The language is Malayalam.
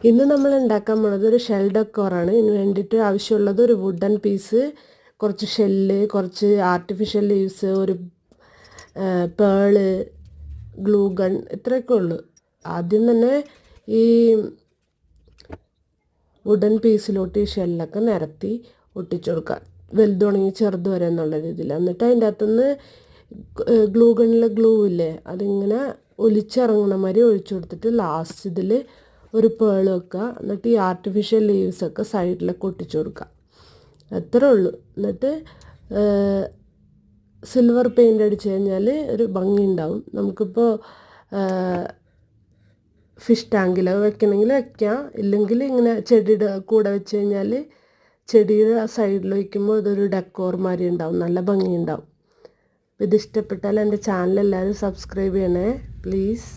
ഇന്ന് നമ്മൾ ഉണ്ടാക്കാൻ പോണത് ഒരു ഷെൽ ഡെക്കോറാണ്. ഇതിന് വേണ്ടിയിട്ട് ആവശ്യമുള്ളത് ഒരു വുഡൻ പീസ്, കുറച്ച് ഷെല്ല്, കുറച്ച് ആർട്ടിഫിഷ്യൽ ലീവ്സ്, ഒരു പേള്, ഗ്ലൂ ഗൺ, ഇത്രയൊക്കെ ഉള്ളു. ആദ്യം തന്നെ ഈ വുഡൻ പീസിലോട്ട് ഈ ഷെല്ലൊക്കെ നിരത്തി ഒട്ടിച്ചു കൊടുക്കുക, വലുതുണങ്ങി ചെറുത് വരെ എന്നുള്ള രീതിയിൽ. എന്നിട്ട് അതിൻ്റെ അകത്തുനിന്ന് ഗ്ലൂ ഗണ്ണിലെ ഗ്ലൂ ഇല്ലേ, അതിങ്ങനെ ഒലിച്ചിറങ്ങുന്ന മാതിരി ഒഴിച്ചു കൊടുത്തിട്ട് ലാസ്റ്റ് ഇതിൽ ഒരു പേൾ വെക്കുക. എന്നിട്ട് ഈ ആർട്ടിഫിഷ്യൽ ലീവ്സൊക്കെ സൈഡിലൊക്കെ ഒട്ടിച്ചു കൊടുക്കുക. അത്രേ ഉള്ളൂ. എന്നിട്ട് സിൽവർ പെയിൻ്റ് അടിച്ചു കഴിഞ്ഞാൽ ഒരു ഭംഗി ഉണ്ടാവും. നമുക്കിപ്പോൾ ഫിഷ് ടാങ്കിൽ വെക്കണമെങ്കിൽ വെക്കാം, ഇല്ലെങ്കിൽ ഇങ്ങനെ ചെടിയുടെ കൂടെ വെച്ച് കഴിഞ്ഞാൽ ചെടിയുടെ സൈഡിൽ വയ്ക്കുമ്പോൾ ഇതൊരു ഡെക്കോർ മാതിരി ഉണ്ടാവും, നല്ല ഭംഗി ഉണ്ടാവും. ഇത് ഇഷ്ടപ്പെട്ടാൽ എൻ്റെ ചാനൽ എല്ലാവരും സബ്സ്ക്രൈബ് ചെയ്യണേ പ്ലീസ്.